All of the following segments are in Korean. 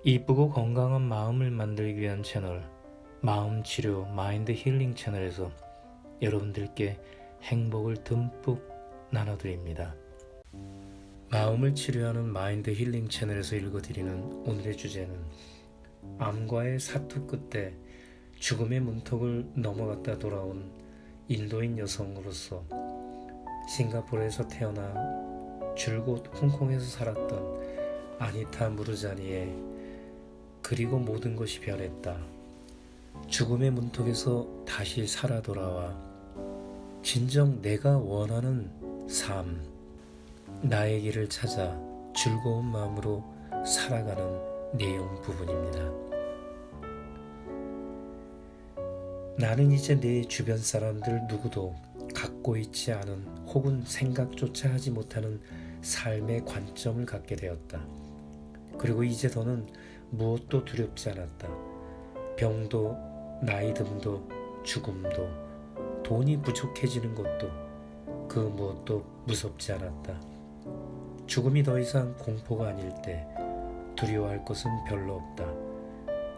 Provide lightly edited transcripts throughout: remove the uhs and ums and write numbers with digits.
이쁘고 건강한 마음을 만들기 위한 채널 마음치료 마인드 힐링 채널에서 여러분들께 행복을 듬뿍 나눠드립니다. 마음을 치료하는 마인드 힐링 채널에서 읽어드리는 오늘의 주제는 암과의 사투 끝에 죽음의 문턱을 넘어갔다 돌아온 인도인 여성으로서 싱가포르에서 태어나 줄곧 홍콩에서 살았던 아니타 무르자니의 그리고 모든 것이 변했다. 죽음의 문턱에서 다시 살아 돌아와 진정 내가 원하는 삶, 나의 길을 찾아 즐거운 마음으로 살아가는 내용 부분입니다. 나는 이제 내 주변 사람들 누구도 갖고 있지 않은 혹은 생각조차 하지 못하는 삶의 관점을 갖게 되었다. 그리고 이제 더는 무엇도 두렵지 않았다. 병도, 나이듦도, 죽음도, 돈이 부족해지는 것도 그 무엇도 무섭지 않았다. 죽음이 더 이상 공포가 아닐 때 두려워할 것은 별로 없다.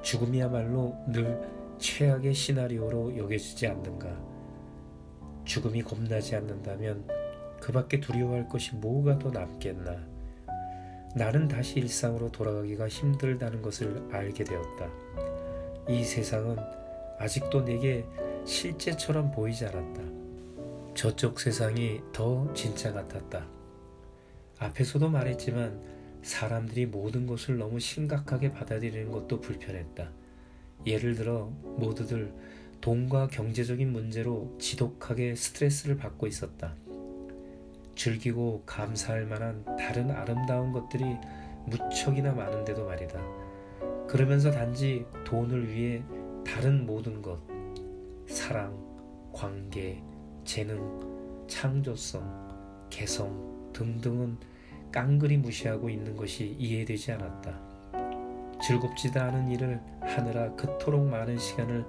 죽음이야말로 늘 최악의 시나리오로 여겨지지 않는가. 죽음이 겁나지 않는다면 그 밖에 두려워할 것이 뭐가 더 남겠나. 나는 다시 일상으로 돌아가기가 힘들다는 것을 알게 되었다. 이 세상은 아직도 내게 실제처럼 보이지 않았다. 저쪽 세상이 더 진짜 같았다. 앞에서도 말했지만 사람들이 모든 것을 너무 심각하게 받아들이는 것도 불편했다. 예를 들어 모두들 돈과 경제적인 문제로 지독하게 스트레스를 받고 있었다. 즐기고 감사할 만한 다른 아름다운 것들이 무척이나 많은데도 말이다. 그러면서 단지 돈을 위해 다른 모든 것, 사랑, 관계, 재능, 창조성, 개성 등등은 깡그리 무시하고 있는 것이 이해되지 않았다. 즐겁지도 않은 일을 하느라 그토록 많은 시간을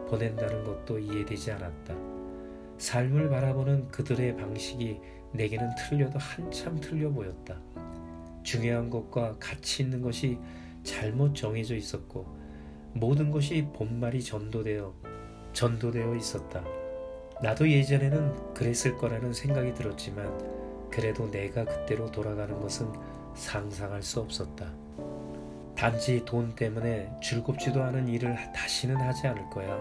보낸다는 것도 이해되지 않았다. 삶을 바라보는 그들의 방식이 내게는 틀려도 한참 틀려 보였다. 중요한 것과 가치 있는 것이 잘못 정해져 있었고 모든 것이 본말이 전도되어 있었다. 나도 예전에는 그랬을 거라는 생각이 들었지만 그래도 내가 그때로 돌아가는 것은 상상할 수 없었다. 단지 돈 때문에 즐겁지도 않은 일을 다시는 하지 않을 거야.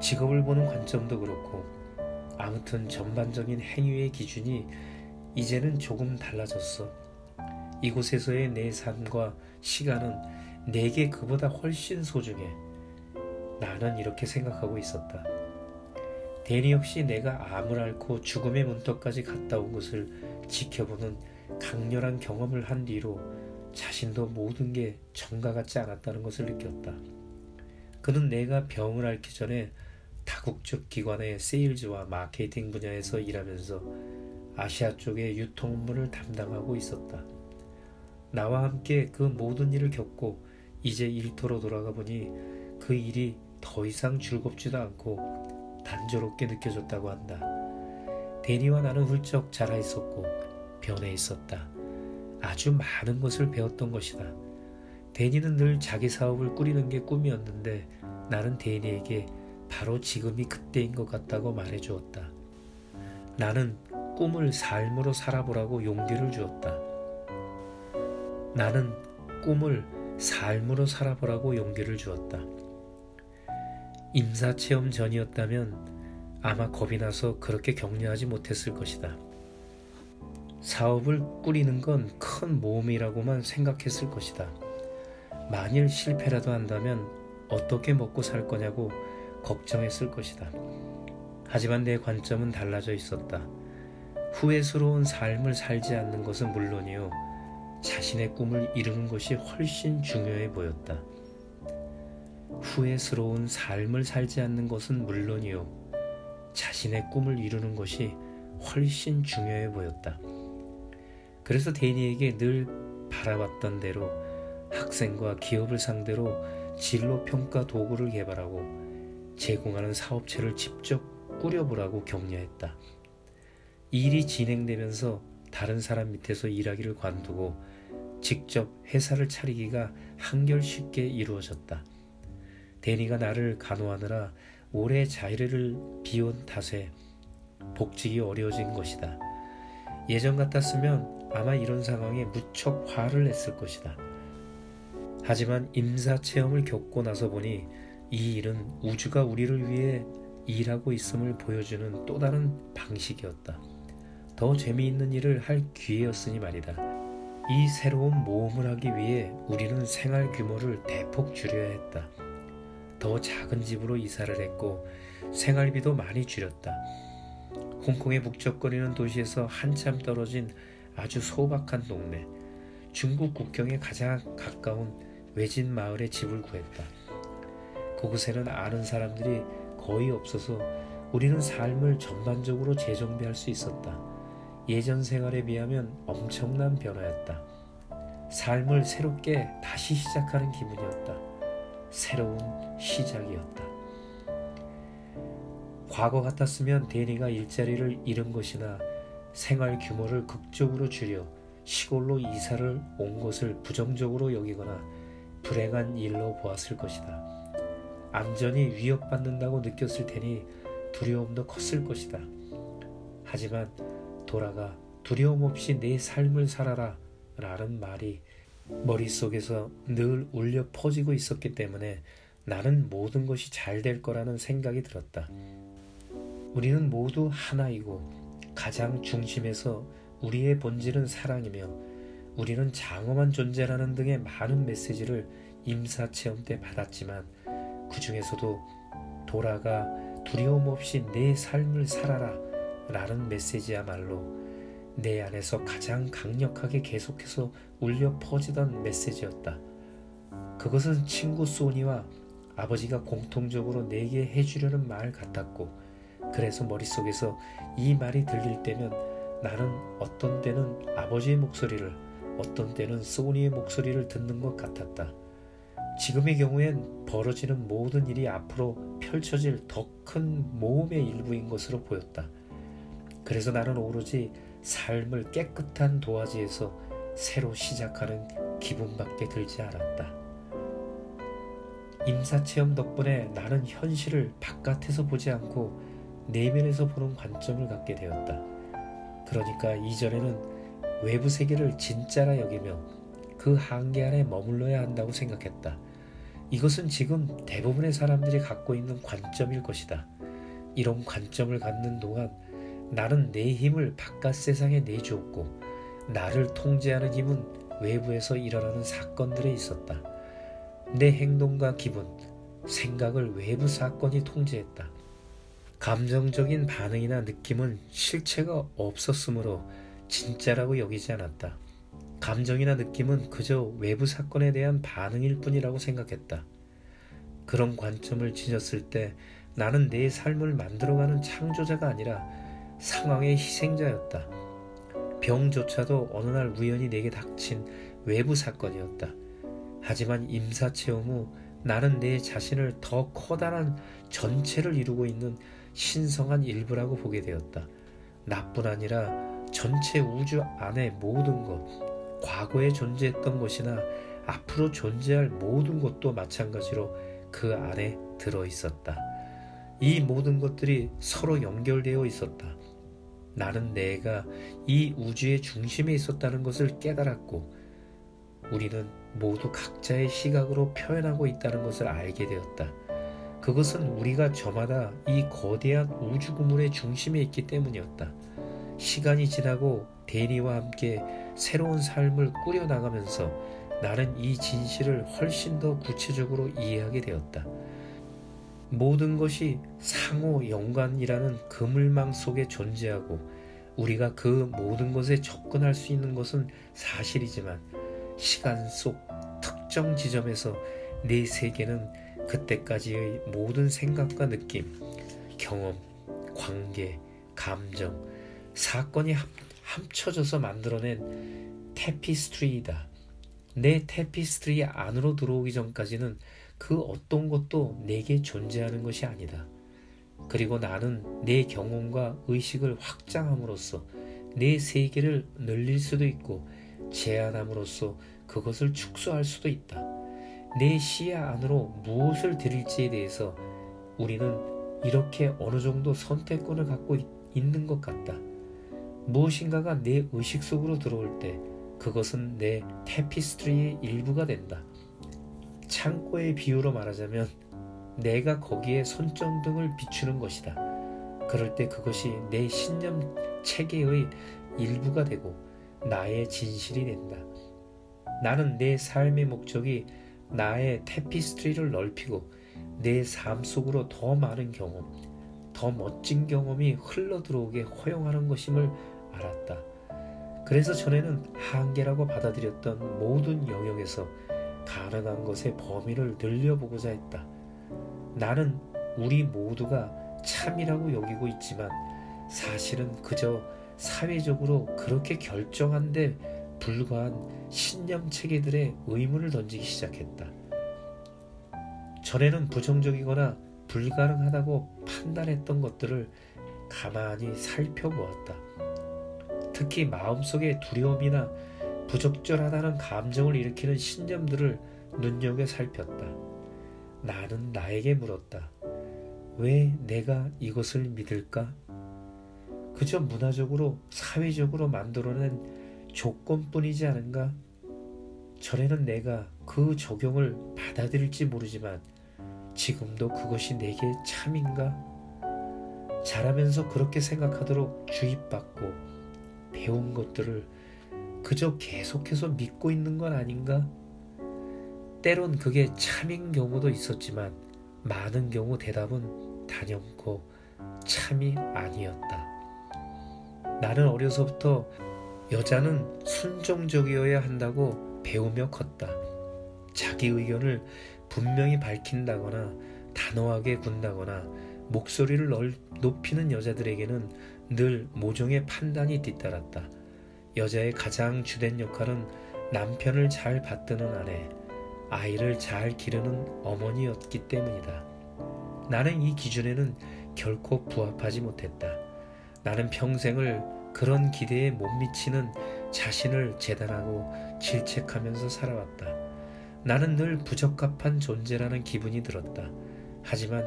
직업을 보는 관점도 그렇고 아무튼 전반적인 행위의 기준이 이제는 조금 달라졌어. 이곳에서의 내 삶과 시간은 내게 그보다 훨씬 소중해. 나는 이렇게 생각하고 있었다. 데니 역시 내가 암을 앓고 죽음의 문턱까지 갔다 온 것을 지켜보는 강렬한 경험을 한 뒤로 자신도 모든 게 정과 같지 않았다는 것을 느꼈다. 그는 내가 병을 앓기 전에 다국적 기관의 세일즈와 마케팅 분야에서 일하면서 아시아 쪽의 유통 업무를 담당하고 있었다. 나와 함께 그 모든 일을 겪고 이제 일터로 돌아가 보니 그 일이 더 이상 즐겁지도 않고 단조롭게 느껴졌다고 한다. 데니와 나는 훌쩍 자라 있었고 변해 있었다. 아주 많은 것을 배웠던 것이다. 데니는 늘 자기 사업을 꾸리는 게 꿈이었는데 나는 데니에게 바로 지금이 그때인 것 같다고 말해주었다. 나는 꿈을 삶으로 살아보라고 용기를 주었다. 나는 꿈을 삶으로 살아보라고 용기를 주었다. 임사체험 전이었다면 아마 겁이 나서 그렇게 격려하지 못했을 것이다. 사업을 꾸리는 건 큰 모험이라고만 생각했을 것이다. 만일 실패라도 한다면 어떻게 먹고 살 거냐고 걱정했을 것이다. 하지만 내 관점은 달라져 있었다. 후회스러운 삶을 살지 않는 것은 물론이요, 자신의 꿈을 이루는 것이 훨씬 중요해 보였다. 후회스러운 삶을 살지 않는 것은 물론이요, 자신의 꿈을 이루는 것이 훨씬 중요해 보였다. 그래서 데니에게 늘 바라봤던 대로 학생과 기업을 상대로 진로평가 도구를 개발하고 제공하는 사업체를 직접 꾸려보라고 격려했다. 일이 진행되면서 다른 사람 밑에서 일하기를 관두고 직접 회사를 차리기가 한결 쉽게 이루어졌다. 데니가 나를 간호하느라 오래 자리를 비운 탓에 복직이 어려워진 것이다. 예전 같았으면 아마 이런 상황에 무척 화를 냈을 것이다. 하지만 임사체험을 겪고 나서 보니 이 일은 우주가 우리를 위해 일하고 있음을 보여주는 또 다른 방식이었다. 더 재미있는 일을 할 기회였으니 말이다. 이 새로운 모험을 하기 위해 우리는 생활 규모를 대폭 줄여야 했다. 더 작은 집으로 이사를 했고 생활비도 많이 줄였다. 홍콩의 북적거리는 도시에서 한참 떨어진 아주 소박한 동네, 중국 국경에 가장 가까운 외진 마을에 집을 구했다. 그곳에는 아는 사람들이 거의 없어서 우리는 삶을 전반적으로 재정비할 수 있었다. 예전 생활에 비하면 엄청난 변화였다. 삶을 새롭게 다시 시작하는 기분이었다. 새로운 시작이었다. 과거 같았으면 데니가 일자리를 잃은 것이나 생활 규모를 극적으로 줄여 시골로 이사를 온 것을 부정적으로 여기거나 불행한 일로 보았을 것이다. 안전이 위협받는다고 느꼈을 테니 두려움도 컸을 것이다. 하지만 돌아가 두려움 없이 내 삶을 살아라 라는 말이 머릿속에서 늘 울려 퍼지고 있었기 때문에 나는 모든 것이 잘 될 거라는 생각이 들었다. 우리는 모두 하나이고 가장 중심에서 우리의 본질은 사랑이며 우리는 장엄한 존재라는 등의 많은 메시지를 임사체험 때 받았지만 그 중에서도 돌아가 두려움 없이 내 삶을 살아라 라는 메시지야말로 내 안에서 가장 강력하게 계속해서 울려 퍼지던 메시지였다. 그것은 친구 소니와 아버지가 공통적으로 내게 해주려는 말 같았고 그래서 머릿속에서 이 말이 들릴 때면 나는 어떤 때는 아버지의 목소리를 어떤 때는 소니의 목소리를 듣는 것 같았다. 지금의 경우엔 벌어지는 모든 일이 앞으로 펼쳐질 더 큰 모험의 일부인 것으로 보였다. 그래서 나는 오로지 삶을 깨끗한 도화지에서 새로 시작하는 기분밖에 들지 않았다. 임사체험 덕분에 나는 현실을 바깥에서 보지 않고 내면에서 보는 관점을 갖게 되었다. 그러니까 이전에는 외부 세계를 진짜라 여기며 그 한계 안에 머물러야 한다고 생각했다. 이것은 지금 대부분의 사람들이 갖고 있는 관점일 것이다. 이런 관점을 갖는 동안 나는 내 힘을 바깥 세상에 내주었고 나를 통제하는 힘은 외부에서 일어나는 사건들에 있었다. 내 행동과 기분, 생각을 외부 사건이 통제했다. 감정적인 반응이나 느낌은 실체가 없었으므로 진짜라고 여기지 않았다. 감정이나 느낌은 그저 외부 사건에 대한 반응일 뿐이라고 생각했다. 그런 관점을 지녔을 때 나는 내 삶을 만들어가는 창조자가 아니라 상황의 희생자였다. 병조차도 어느 날 우연히 내게 닥친 외부 사건이었다. 하지만 임사체험 후 나는 내 자신을 더 커다란 전체를 이루고 있는 신성한 일부라고 보게 되었다. 나뿐 아니라 전체 우주 안의 모든 것, 과거에 존재했던 것이나 앞으로 존재할 모든 것도 마찬가지로 그 안에 들어있었다. 이 모든 것들이 서로 연결되어 있었다. 나는 내가 이 우주의 중심에 있었다는 것을 깨달았고 우리는 모두 각자의 시각으로 표현하고 있다는 것을 알게 되었다. 그것은 우리가 저마다 이 거대한 우주 구물의 중심에 있기 때문이었다. 시간이 지나고 데니와 함께 새로운 삶을 꾸려나가면서 나는 이 진실을 훨씬 더 구체적으로 이해하게 되었다. 모든 것이 상호 연관이라는 그물망 속에 존재하고 우리가 그 모든 것에 접근할 수 있는 것은 사실이지만 시간 속 특정 지점에서 내 세계는 그때까지의 모든 생각과 느낌, 경험, 관계, 감정, 사건이 합쳐져서 만들어낸 테피스트리이다. 내 테피스트리 안으로 들어오기 전까지는 그 어떤 것도 내게 존재하는 것이 아니다. 그리고 나는 내 경험과 의식을 확장함으로써 내 세계를 늘릴 수도 있고 제안함으로써 그것을 축소할 수도 있다. 내 시야 안으로 무엇을 들일지에 대해서 우리는 이렇게 어느 정도 선택권을 갖고 있는 것 같다. 무엇인가가 내 의식 속으로 들어올 때 그것은 내 테피스트리의 일부가 된다. 창고의 비유로 말하자면 내가 거기에 손전등을 비추는 것이다. 그럴 때 그것이 내 신념 체계의 일부가 되고 나의 진실이 된다. 나는 내 삶의 목적이 나의 테피스트리를 넓히고 내 삶 속으로 더 많은 경험, 더 멋진 경험이 흘러들어오게 허용하는 것임을 알았다. 그래서 전에는 한계라고 받아들였던 모든 영역에서 가능한 것의 범위를 늘려보고자 했다. 나는 우리 모두가 참이라고 여기고 있지만 사실은 그저 사회적으로 그렇게 결정한 데 불과한 신념 체계들의 의문을 던지기 시작했다. 전에는 부정적이거나 불가능하다고 판단했던 것들을 가만히 살펴보았다. 특히 마음속에 두려움이나 부적절하다는 감정을 일으키는 신념들을 눈여겨 살폈다. 나는 나에게 물었다. 왜 내가 이것을 믿을까? 그저 문화적으로, 사회적으로 만들어낸 조건뿐이지 않은가? 전에는 내가 그 적용을 받아들일지 모르지만 지금도 그것이 내게 참인가? 자라면서 그렇게 생각하도록 주입받고 배운 것들을 그저 계속해서 믿고 있는 건 아닌가? 때론 그게 참인 경우도 있었지만 많은 경우 대답은 단연코 참이 아니었다. 나는 어려서부터 여자는 순종적이어야 한다고 배우며 컸다. 자기 의견을 분명히 밝힌다거나 단호하게 군다거나 목소리를 높이는 여자들에게는 늘 모종의 판단이 뒤따랐다. 여자의 가장 주된 역할은 남편을 잘 받드는 아내, 아이를 잘 기르는 어머니였기 때문이다. 나는 이 기준에는 결코 부합하지 못했다. 나는 평생을 그런 기대에 못 미치는 자신을 재단하고 질책하면서 살아왔다. 나는 늘 부적합한 존재라는 기분이 들었다. 하지만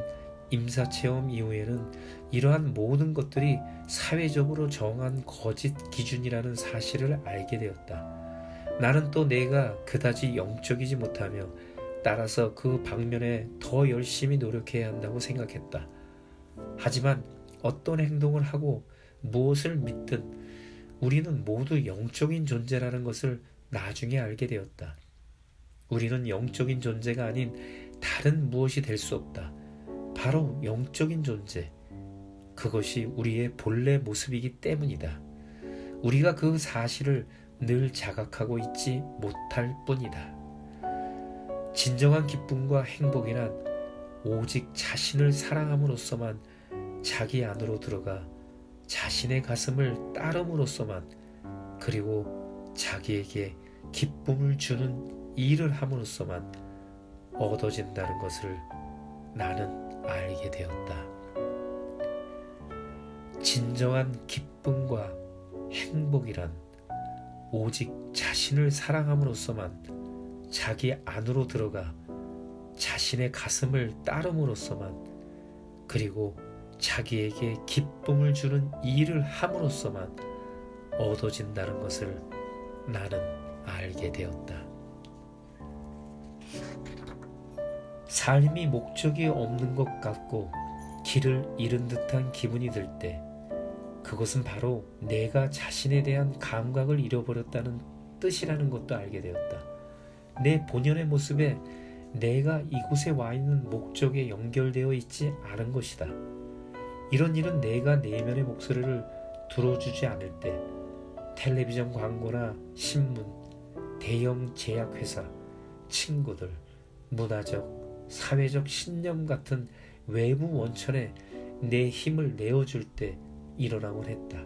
임사체험 이후에는 이러한 모든 것들이 사회적으로 정한 거짓 기준이라는 사실을 알게 되었다. 나는 또 내가 그다지 영적이지 못하며 따라서 그 방면에 더 열심히 노력해야 한다고 생각했다. 하지만 어떤 행동을 하고 무엇을 믿든 우리는 모두 영적인 존재라는 것을 나중에 알게 되었다. 우리는 영적인 존재가 아닌 다른 무엇이 될 수 없다. 바로 영적인 존재. 그것이 우리의 본래 모습이기 때문이다. 우리가 그 사실을 늘 자각하고 있지 못할 뿐이다. 진정한 기쁨과 행복이란 오직 자신을 사랑함으로써만 자기 안으로 들어가 자신의 가슴을 따름으로써만 그리고 자기에게 기쁨을 주는 일을 함으로써만 얻어진다는 것을 나는 알게 되었다. 진정한 기쁨과 행복이란 오직 자신을 사랑함으로써만 자기 안으로 들어가 자신의 가슴을 따름으로써만 그리고 자기에게 기쁨을 주는 일을 함으로써만 얻어진다는 것을 나는 알게 되었다. 삶이 목적이 없는 것 같고 길을 잃은 듯한 기분이 들 때 그것은 바로 내가 자신에 대한 감각을 잃어버렸다는 뜻이라는 것도 알게 되었다. 내 본연의 모습에 내가 이곳에 와 있는 목적에 연결되어 있지 않은 것이다. 이런 일은 내가 내면의 목소리를 들어주지 않을 때 텔레비전 광고나 신문, 대형 제약회사, 친구들, 문화적, 사회적 신념 같은 외부 원천에 내 힘을 내어줄 때 일어나곤 했다.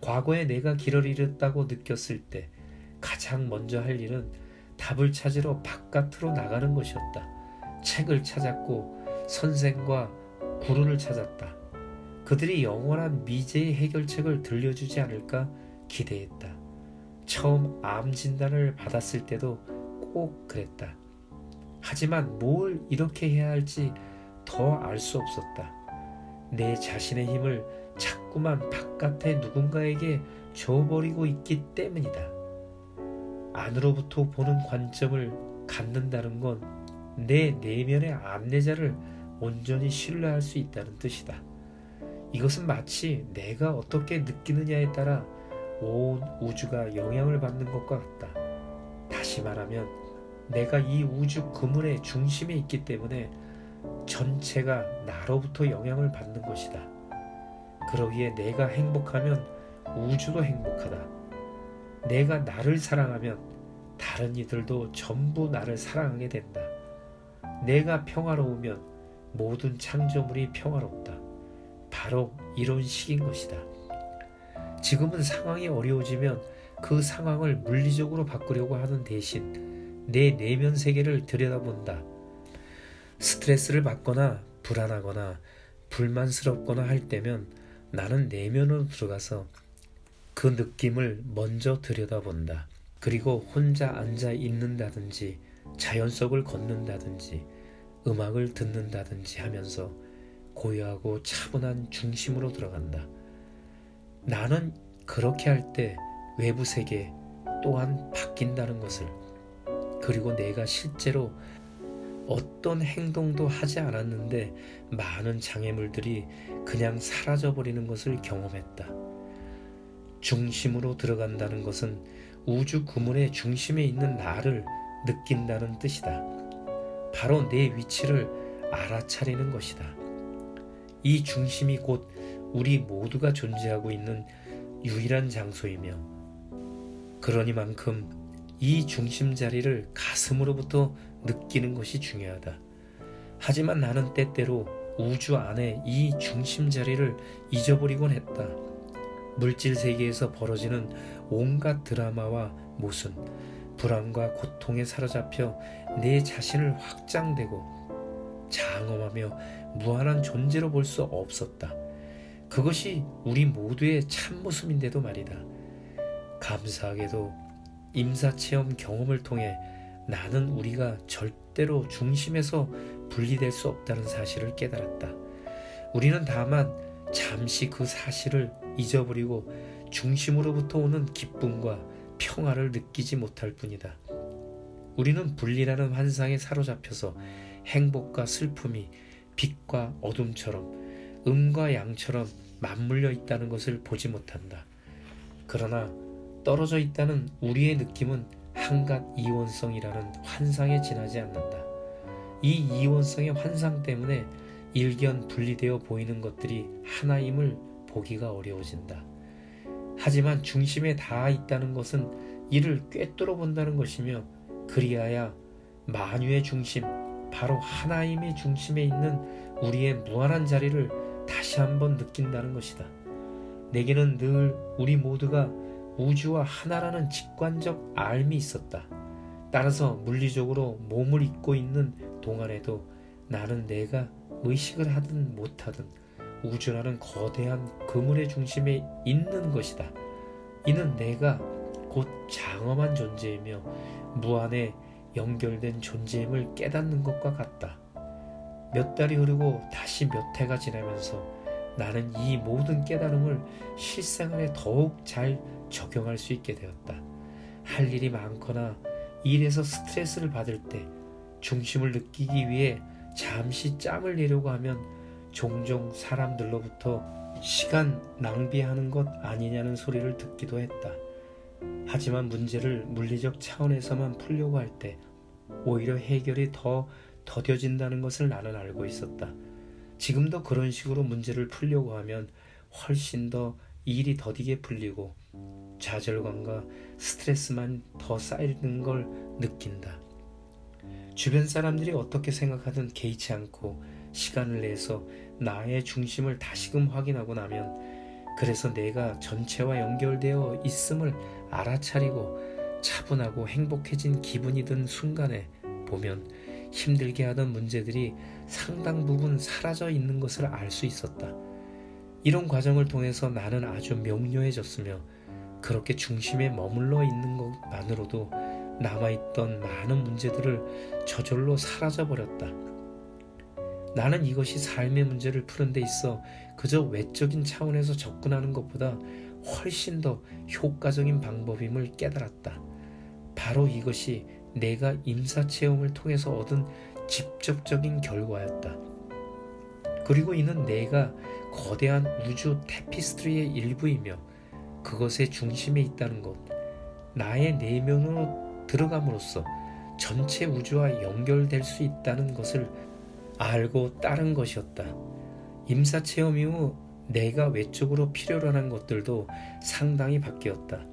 과거에 내가 길을 잃었다고 느꼈을 때 가장 먼저 할 일은 답을 찾으러 바깥으로 나가는 것이었다. 책을 찾았고 선생과 구루를 찾았다. 그들이 영원한 미제의 해결책을 들려주지 않을까 기대했다. 처음 암 진단을 받았을 때도 꼭 그랬다. 하지만 뭘 이렇게 해야 할지 더 알 수 없었다. 내 자신의 힘을 자꾸만 바깥의 누군가에게 줘버리고 있기 때문이다. 안으로부터 보는 관점을 갖는다는 건 내 내면의 안내자를 온전히 신뢰할 수 있다는 뜻이다. 이것은 마치 내가 어떻게 느끼느냐에 따라 온 우주가 영향을 받는 것과 같다. 다시 말하면 내가 이 우주 그물의 중심에 있기 때문에 전체가 나로부터 영향을 받는 것이다. 그러기에 내가 행복하면 우주도 행복하다. 내가 나를 사랑하면 다른 이들도 전부 나를 사랑하게 된다. 내가 평화로우면 모든 창조물이 평화롭다. 바로 이런 식인 것이다. 지금은 상황이 어려워지면 그 상황을 물리적으로 바꾸려고 하는 대신 내 내면 세계를 들여다본다. 스트레스를 받거나 불안하거나 불만스럽거나 할 때면 나는 내면으로 들어가서 그 느낌을 먼저 들여다본다. 그리고 혼자 앉아 있는다든지 자연 속을 걷는다든지 음악을 듣는다든지 하면서 고요하고 차분한 중심으로 들어간다. 나는 그렇게 할 때 외부 세계 또한 바뀐다는 것을, 그리고 내가 실제로 어떤 행동도 하지 않았는데 많은 장애물들이 그냥 사라져버리는 것을 경험했다. 중심으로 들어간다는 것은 우주 그물의 중심에 있는 나를 느낀다는 뜻이다. 바로 내 위치를 알아차리는 것이다. 이 중심이 곧 우리 모두가 존재하고 있는 유일한 장소이며, 그러니만큼 이 중심 자리를 가슴으로부터 느끼는 것이 중요하다. 하지만 나는 때때로 우주 안에 이 중심 자리를 잊어버리곤 했다. 물질 세계에서 벌어지는 온갖 드라마와 모순, 불안과 고통에 사로잡혀 내 자신을 확장되고 장엄하며 무한한 존재로 볼 수 없었다. 그것이 우리 모두의 참모습인데도 말이다. 감사하게도 임사체험 경험을 통해 나는 우리가 절대로 중심에서 분리될 수 없다는 사실을 깨달았다. 우리는 다만 잠시 그 사실을 잊어버리고 중심으로부터 오는 기쁨과 평화를 느끼지 못할 뿐이다. 우리는 분리라는 환상에 사로잡혀서 행복과 슬픔이 빛과 어둠처럼 음과 양처럼 맞물려 있다는 것을 보지 못한다. 그러나 떨어져 있다는 우리의 느낌은 한갓 이원성이라는 환상에 지나지 않는다. 이 이원성의 환상 때문에 일견 분리되어 보이는 것들이 하나임을 보기가 어려워진다. 하지만 중심에 닿아 있다는 것은 이를 꿰뚫어 본다는 것이며, 그리하여 만유의 중심, 바로 하나임의 중심에 있는 우리의 무한한 자리를 다시 한번 느낀다는 것이다. 내게는 늘 우리 모두가 우주와 하나라는 직관적 알미 있었다. 따라서 물리적으로 몸을 입고 있는 동안에도 나는 내가 의식을 하든 못하든 우주라는 거대한 그물의 중심에 있는 것이다. 이는 내가 곧 장엄한 존재이며 무한에 연결된 존재임을 깨닫는 것과 같다. 몇 달이 흐르고 다시 몇 해가 지나면서 나는 이 모든 깨달음을 실생활에 더욱 잘 적용할 수 있게 되었다. 할 일이 많거나 일에서 스트레스를 받을 때 중심을 느끼기 위해 잠시 짬을 내려고 하면 종종 사람들로부터 시간 낭비하는 것 아니냐는 소리를 듣기도 했다. 하지만 문제를 물리적 차원에서만 풀려고 할 때 오히려 해결이 더 더뎌진다는 것을 나는 알고 있었다. 지금도 그런 식으로 문제를 풀려고 하면 훨씬 더 일이 더디게 풀리고 좌절감과 스트레스만 더 쌓이는 걸 느낀다. 주변 사람들이 어떻게 생각하든 개의치 않고 시간을 내서 나의 중심을 다시금 확인하고 나면, 그래서 내가 전체와 연결되어 있음을 알아차리고 차분하고 행복해진 기분이 든 순간에 보면 힘들게 하던 문제들이 상당 부분 사라져 있는 것을 알 수 있었다. 이런 과정을 통해서 나는 아주 명료해졌으며 그렇게 중심에 머물러 있는 것만으로도 남아있던 많은 문제들을 저절로 사라져버렸다. 나는 이것이 삶의 문제를 푸는 데 있어 그저 외적인 차원에서 접근하는 것보다 훨씬 더 효과적인 방법임을 깨달았다. 바로 이것이 내가 임사체험을 통해서 얻은 직접적인 결과였다. 그리고 이는 내가 거대한 우주 테피스트리의 일부이며 그것의 중심에 있다는 것, 나의 내면으로 들어감으로써 전체 우주와 연결될 수 있다는 것을 알고 따른 것이었다. 임사체험 이후 내가 외적으로 필요로 하는 것들도 상당히 바뀌었다.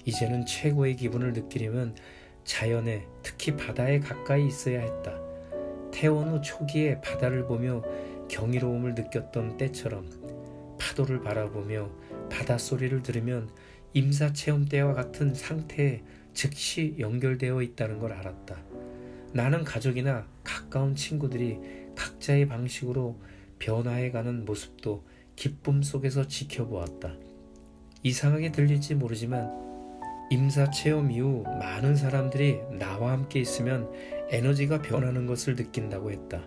이제는 최고의 기분을 느끼려면 자연에, 특히 바다에 가까이 있어야 했다. 태어난 후 초기에 바다를 보며 경이로움을 느꼈던 때처럼 파도를 바라보며 바닷소리를 들으면 임사체험 때와 같은 상태에 즉시 연결되어 있다는 걸 알았다. 나는 가족이나 가까운 친구들이 각자의 방식으로 변화해가는 모습도 기쁨 속에서 지켜보았다. 이상하게 들릴지 모르지만 임사체험 이후 많은 사람들이 나와 함께 있으면 에너지가 변하는 것을 느낀다고 했다.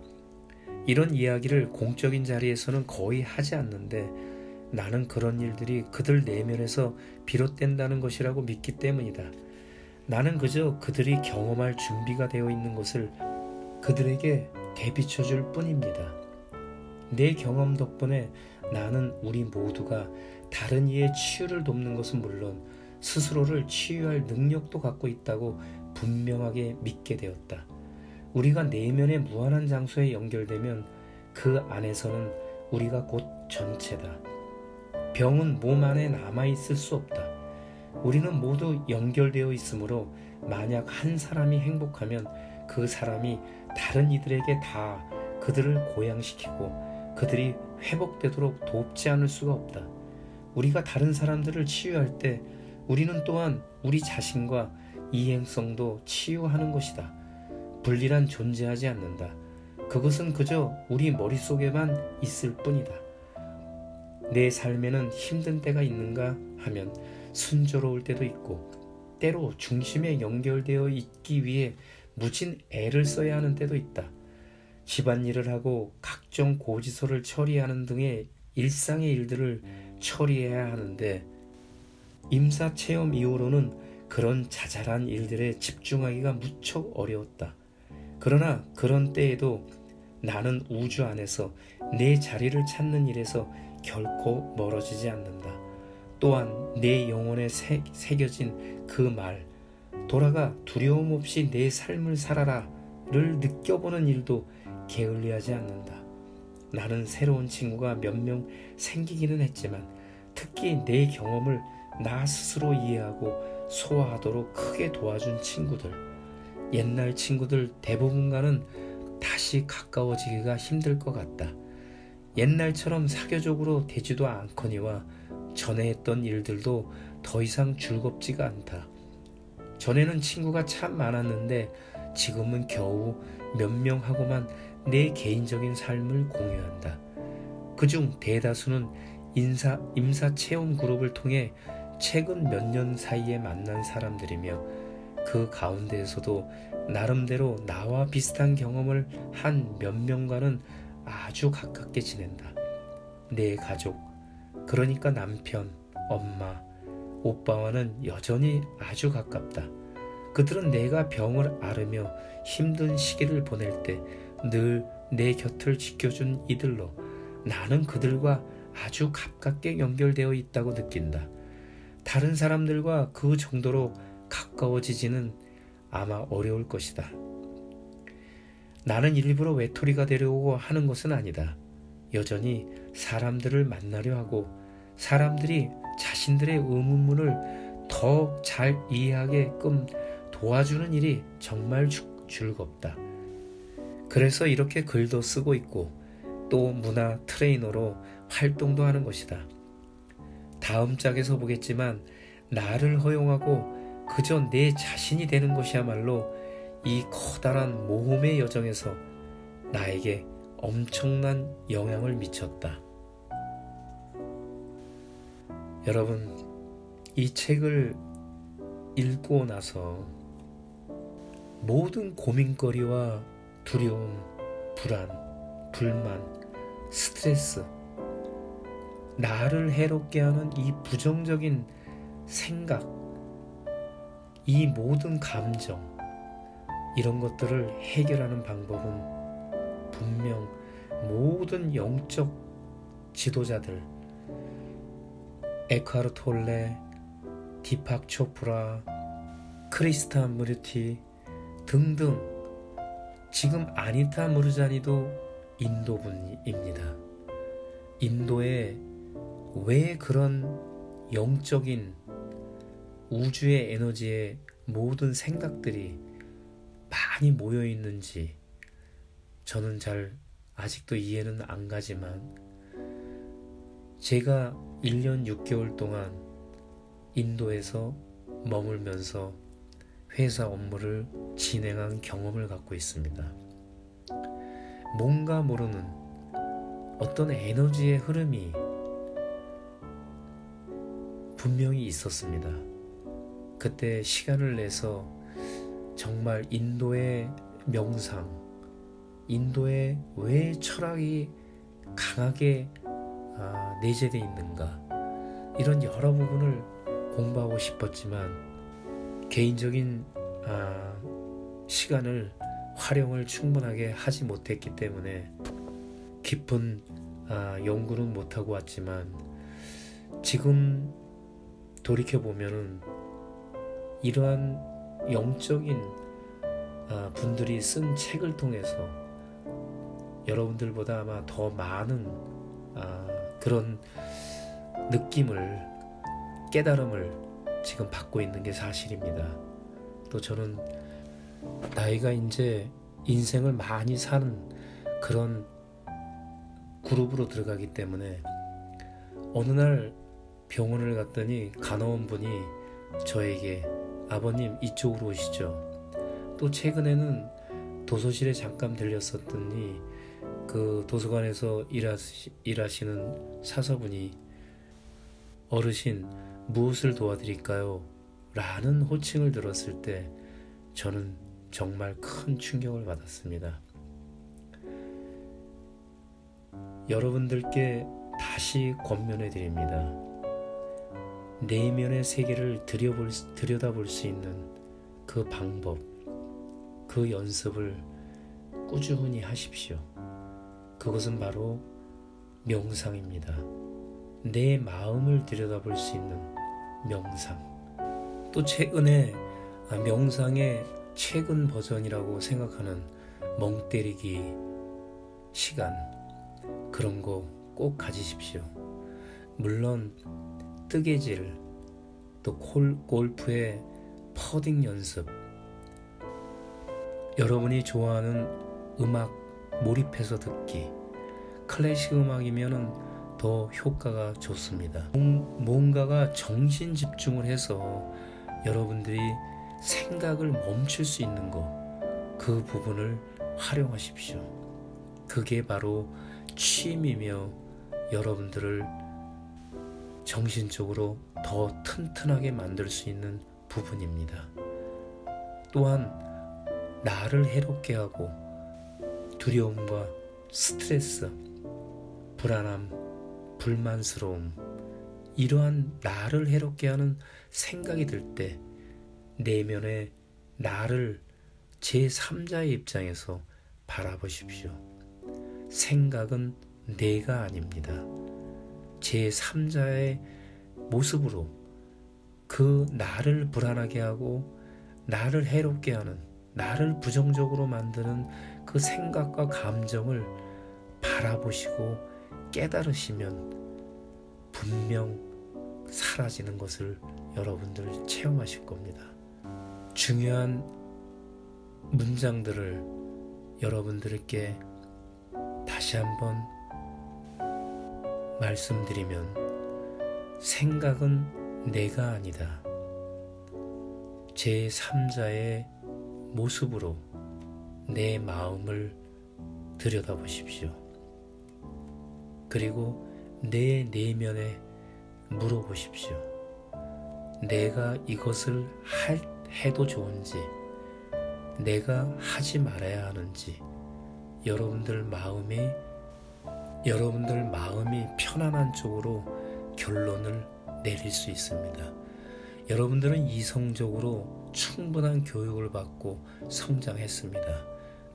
이런 이야기를 공적인 자리에서는 거의 하지 않는데 나는 그런 일들이 그들 내면에서 비롯된다는 것이라고 믿기 때문이다. 나는 그저 그들이 경험할 준비가 되어 있는 것을 그들에게 대비쳐줄 뿐입니다. 내 경험 덕분에 나는 우리 모두가 다른 이의 치유를 돕는 것은 물론 스스로를 치유할 능력도 갖고 있다고 분명하게 믿게 되었다. 우리가 내면의 무한한 장소에 연결되면 그 안에서는 우리가 곧 전체다. 병은 몸 안에 남아있을 수 없다. 우리는 모두 연결되어 있으므로 만약 한 사람이 행복하면 그 사람이 다른 이들에게 다 그들을 고양시키고 그들이 회복되도록 돕지 않을 수가 없다. 우리가 다른 사람들을 치유할 때 우리는 또한 우리 자신과 이행성도 치유하는 것이다. 분리란 존재하지 않는다. 그것은 그저 우리 머릿속에만 있을 뿐이다. 내 삶에는 힘든 때가 있는가 하면 순조로울 때도 있고 때로 중심에 연결되어 있기 위해 무진 애를 써야 하는 때도 있다. 집안일을 하고 각종 고지서를 처리하는 등의 일상의 일들을 처리해야 하는데 임사체험 이후로는 그런 자잘한 일들에 집중하기가 무척 어려웠다. 그러나 그런 때에도 나는 우주 안에서 내 자리를 찾는 일에서 결코 멀어지지 않는다. 또한 내 영혼에 새겨진 그 말, 돌아가 두려움 없이 내 삶을 살아라를 느껴보는 일도 게을리하지 않는다. 나는 새로운 친구가 몇 명 생기기는 했지만 특히 내 경험을 나 스스로 이해하고 소화하도록 크게 도와준 친구들, 옛날 친구들 대부분과는 다시 가까워지기가 힘들 것 같다. 옛날처럼 사교적으로 되지도 않거니와 전에 했던 일들도 더 이상 즐겁지가 않다. 전에는 친구가 참 많았는데 지금은 겨우 몇 명하고만 내 개인적인 삶을 공유한다. 그중 대다수는 임사체험 그룹을 통해 최근 몇 년 사이에 만난 사람들이며 그 가운데에서도 나름대로 나와 비슷한 경험을 한 몇 명과는 아주 가깝게 지낸다. 내 가족, 그러니까 남편, 엄마, 오빠와는 여전히 아주 가깝다. 그들은 내가 병을 앓으며 힘든 시기를 보낼 때 늘 내 곁을 지켜준 이들로 나는 그들과 아주 가깝게 연결되어 있다고 느낀다. 다른 사람들과 그 정도로 가까워지지는 아마 어려울 것이다. 나는 일부러 외톨이가 되려고 하는 것은 아니다. 여전히 사람들을 만나려 하고 사람들이 자신들의 의문문을 더 잘 이해하게끔 도와주는 일이 정말 즐겁다. 그래서 이렇게 글도 쓰고 있고 또 문화 트레이너로 활동도 하는 것이다. 다음 짝에서 보겠지만 나를 허용하고 그저 내 자신이 되는 것이야말로 이 커다란 모험의 여정에서 나에게 엄청난 영향을 미쳤다. 여러분, 이 책을 읽고 나서 모든 고민거리와 두려움, 불안, 불만, 스트레스, 나를 해롭게 하는 이 부정적인 생각, 이 모든 감정, 이런 것들을 해결하는 방법은 분명 모든 영적 지도자들, 에크하르 톨레, 디팍 초프라, 크리스타 무르티 등등, 지금 아니타 무르자니도 인도분입니다. 인도에 왜 그런 영적인 우주의 에너지의 모든 생각들이 많이 모여 있는지 저는 잘 아직도 이해는 안 가지만, 제가 1년 6개월 동안 인도에서 머물면서 회사 업무를 진행한 경험을 갖고 있습니다. 뭔가 모르는 어떤 에너지의 흐름이 분명히 있었습니다. 그때 시간을 내서 정말 인도의 명상, 인도에 왜 철학이 강하게 내재되어 있는가, 이런 여러 부분을 공부하고 싶었지만 개인적인 시간을 활용을 충분하게 하지 못했기 때문에 깊은 연구는 못하고 왔지만, 지금 돌이켜보면은 이러한 영적인 분들이 쓴 책을 통해서 여러분들보다 아마 더 많은 그런 느낌을, 깨달음을 지금 받고 있는 게 사실입니다. 또 저는 나이가 이제 인생을 많이 사는 그런 그룹으로 들어가기 때문에, 어느 날 병원을 갔더니 간호원분이 저에게 아버님 이쪽으로 오시죠. 또 최근에는 도서실에 잠깐 들렸었더니 그 도서관에서 일하시는 사서분이 어르신 무엇을 도와드릴까요? 라는 호칭을 들었을 때 저는 정말 큰 충격을 받았습니다. 여러분들께 다시 권면해 드립니다. 내면의 세계를 들여다볼 수 있는 그 방법, 그 연습을 꾸준히 하십시오. 그것은 바로 명상입니다. 내 마음을 들여다볼 수 있는 명상. 또 최근에 명상의 최근 버전이라고 생각하는 멍 때리기 시간, 그런 거 꼭 가지십시오. 물론 뜨개질, 또 골프의 퍼딩 연습, 여러분이 좋아하는 음악 몰입해서 듣기, 클래식 음악이면은 더 효과가 좋습니다. 뭔가가 정신 집중을 해서 여러분들이 생각을 멈출 수 있는 그 부분을 활용하십시오. 그게 바로 취미며 여러분들을 정신적으로 더 튼튼하게 만들 수 있는 부분입니다. 또한 나를 해롭게 하고 두려움과 스트레스, 불안함, 불만스러움, 이러한 나를 해롭게 하는 생각이 들 때 내면의 나를 제3자의 입장에서 바라보십시오. 생각은 내가 아닙니다. 제3자의 모습으로 그 나를 불안하게 하고 나를 해롭게 하는, 나를 부정적으로 만드는 그 생각과 감정을 바라보시고 깨달으시면 분명 사라지는 것을 여러분들 체험하실 겁니다. 중요한 문장들을 여러분들께 다시 한번 말씀드리면, 생각은 내가 아니다. 제3자의 모습으로 내 마음을 들여다보십시오. 그리고 내 내면에 물어보십시오. 내가 이것을 해도 좋은지, 내가 하지 말아야 하는지 여러분들 마음이 편안한 쪽으로 결론을 내릴 수 있습니다. 여러분들은 이성적으로 충분한 교육을 받고 성장했습니다.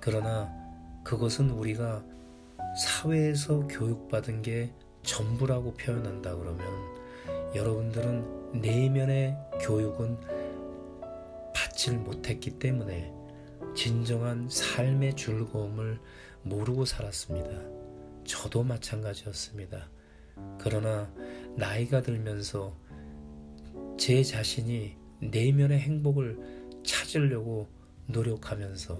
그러나 그것은 우리가 사회에서 교육받은 게 전부라고 표현한다 그러면 여러분들은 내면의 교육은 받질 못했기 때문에 진정한 삶의 즐거움을 모르고 살았습니다. 저도 마찬가지였습니다. 그러나 나이가 들면서 제 자신이 내면의 행복을 찾으려고 노력하면서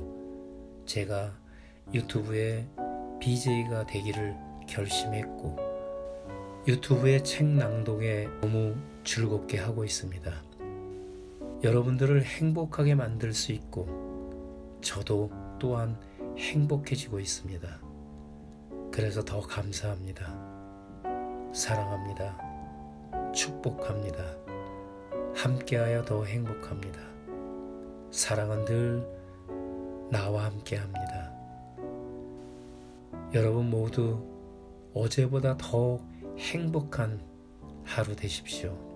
제가 유튜브에 BJ가 되기를 결심했고 유튜브의 책 낭독에 너무 즐겁게 하고 있습니다. 여러분들을 행복하게 만들 수 있고 저도 또한 행복해지고 있습니다. 그래서 더 감사합니다. 사랑합니다. 축복합니다. 함께하여 더 행복합니다. 사랑은 늘 나와 함께합니다. 여러분 모두 어제보다 더 행복한 하루 되십시오.